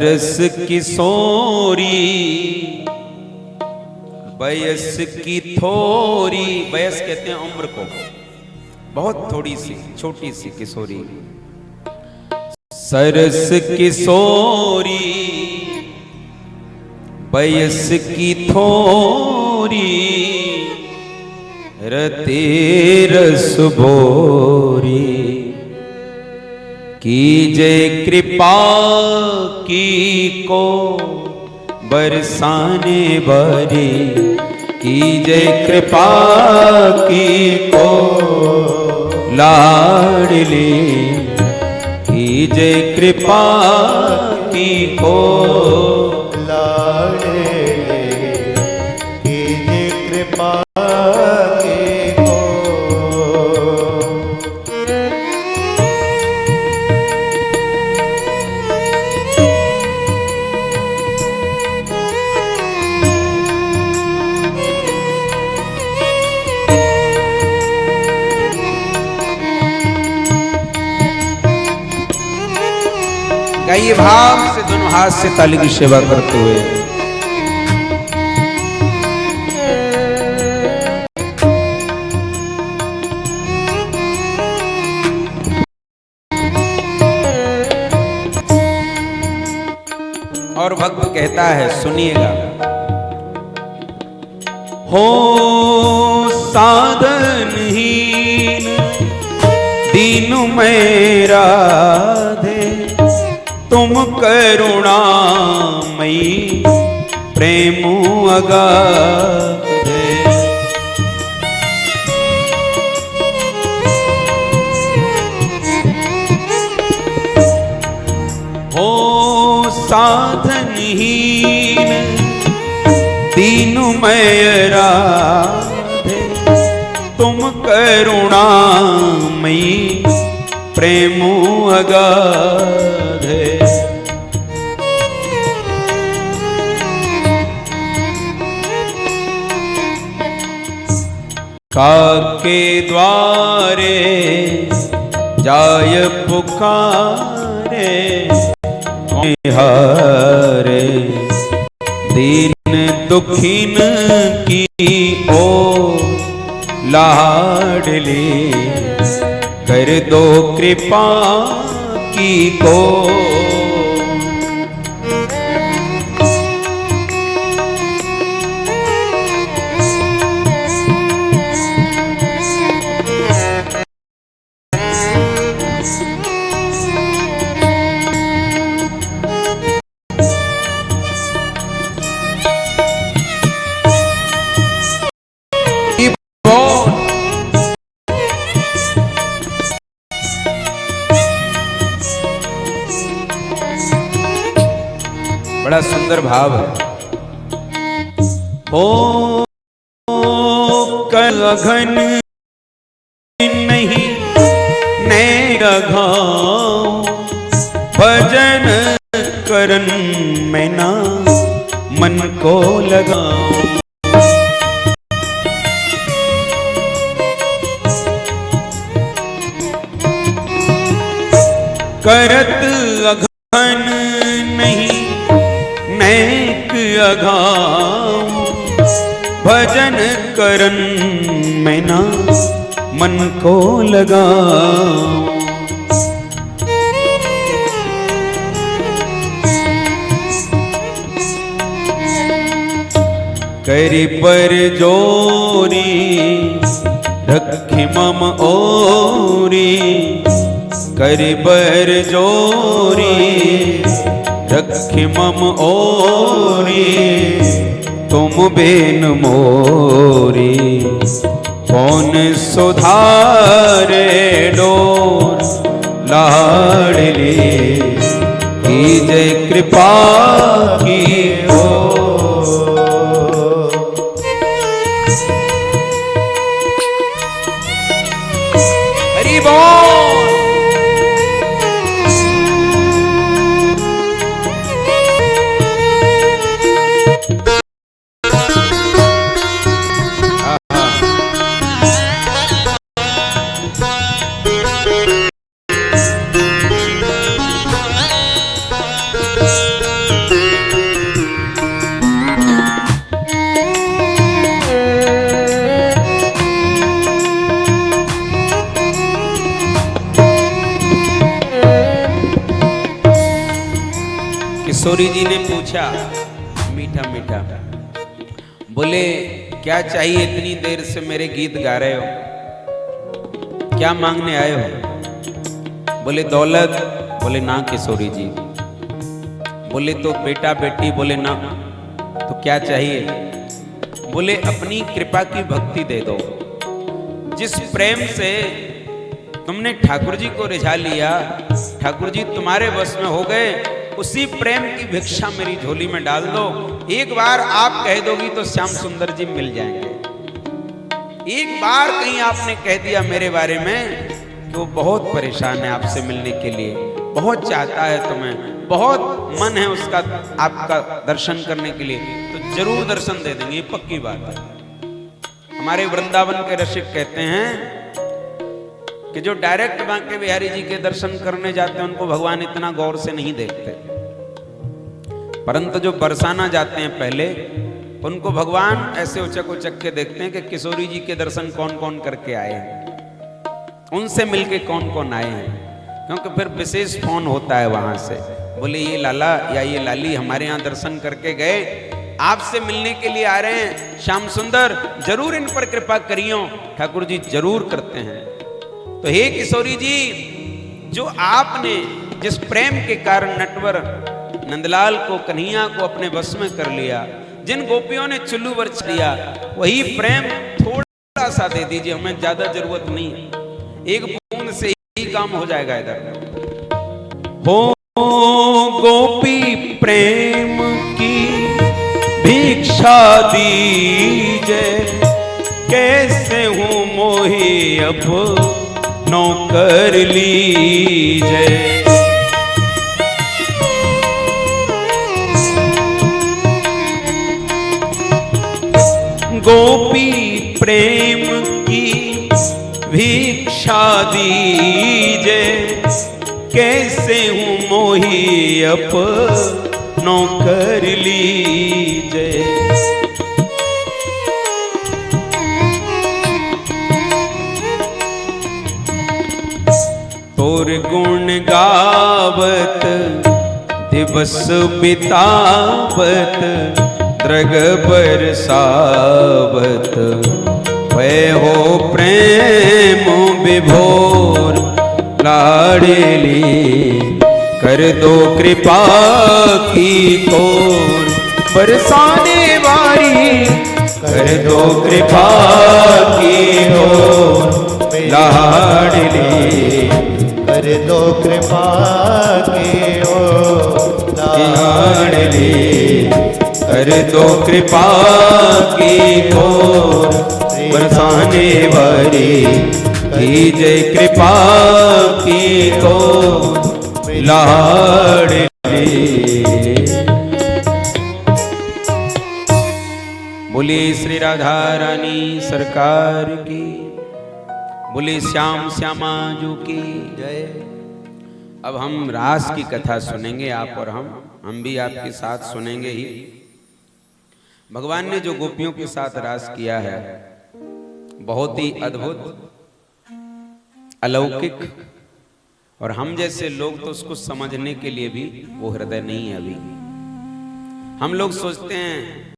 रस किशोरी बयस की थोरी, बयस कहते हैं उम्र को, बहुत थोड़ी सी छोटी सी किशोरी। सरस किशोरी बयस की थोरी, रते रस भोरी, कीजे कृपा की को बरसाने बारी, कीजे कृपा की को लाडली, कीजे कृपा की को लाडली, कीजे कृपा गाइए भाव से दोनों हाथ से ताली की सेवा करते हुए। और भक्त कहता है, सुनिएगा। हो साधनहीन दीन मेरा दे, तुम करुणामयी प्रेम अगाधे। हो साधनहीन दीनमय राधे, तुम करुणामयी प्रेम अगाधे। काके द्वारे जाय पुकारे, हारे दीन दुखीन की ओ लाडली, कर दो कृपा की को। बड़ा सुंदर भाव है। हो कलघन नहीं नेरा घाव, भजन करन में ना मन को लगाऊं। करत अघन नहीं नेक अघाव, भजन करन में ना मन को लगाऊं। करी पर जोरी रखी मम ओरी, करी पर जोरी रखी मम ओरी, तुम बेन मोरी कौन सुधारे डोर लाडली, कीजे कृपा की हो। हरि बोल। किशोरी जी ने पूछा मीठा मीठा, बोले क्या चाहिए, इतनी देर से मेरे गीत गा रहे हो, क्या मांगने आए हो? बोले दौलत। बोले ना किशोरी जी। बोले तो बेटा बेटी? बोले ना। तो क्या चाहिए? बोले अपनी कृपा की भक्ति दे दो। जिस प्रेम से तुमने ठाकुर जी को रिझा लिया, ठाकुर जी तुम्हारे बस में हो गए, उसी प्रेम की भिक्षा मेरी झोली में डाल दो। एक बार आप कह दोगी तो श्याम सुंदर जी मिल जाएंगे। एक बार कहीं आपने कह दिया मेरे बारे में तो बहुत परेशान है आपसे मिलने के लिए, बहुत चाहता है तुम्हें, बहुत मन है उसका आपका दर्शन करने के लिए, तो जरूर दर्शन दे देंगे, ये पक्की बात है। हमारे वृंदावन के रसिक कहते हैं कि जो डायरेक्ट बांके बिहारी जी के दर्शन करने जाते हैं उनको भगवान इतना गौर से नहीं देखते, परंतु जो बरसाना जाते हैं पहले उनको भगवान ऐसे उचक उचक के देखते हैं कि किशोरी जी के दर्शन कौन कौन करके आए हैं, उनसे मिलके कौन कौन आए हैं, क्योंकि फिर विशेष फोन होता है वहां से, बोले ये लाला या ये लाली हमारे यहाँ दर्शन करके गए, आपसे मिलने के लिए आ रहे हैं, श्याम सुंदर जरूर इन पर कृपा करियो। ठाकुर जी जरूर करते हैं। तो हे किशोरी जी, जो आपने जिस प्रेम के कारण नटवर नंदलाल को, कन्हैया को अपने बस में कर लिया, जिन गोपियों ने चुल्लू बरछ दिया, वही प्रेम थोड़ा सा दे दीजिए, हमें ज्यादा जरूरत नहीं है, एक बूंद से ही काम हो जाएगा इधर। हो गोपी प्रेम की भिक्षा दीजिए, कैसे हूँ मोही अब नौकर लीजिए। गोपी प्रेम की भिक्षा दीजिए, कैसे हूँ मोही अब नौकर लीजिए। तोर गुण गावत दिवस बितावत, दृग बरसावत, वह हो प्रेम विभोर लाडली, कर दो कृपा की कोर बरसाने वाली, कर दो कृपा की कोर लाडली, कर दो कृपा की ओर लाडली, कर दो कृपा की ओर बरसाने वाली, कीजिए कृपा की ओर लाडली। बोलिए श्री राधा रानी सरकार की, बोले श्याम श्यामा जो की जय। अब हम रास की कथा सुनेंगे, आप और हम भी आपके साथ सुनेंगे ही। भगवान ने जो गोपियों के साथ रास किया है बहुत ही अद्भुत, अलौकिक, और हम जैसे लोग तो उसको समझने के लिए भी वो हृदय नहीं है। अभी हम लोग सोचते हैं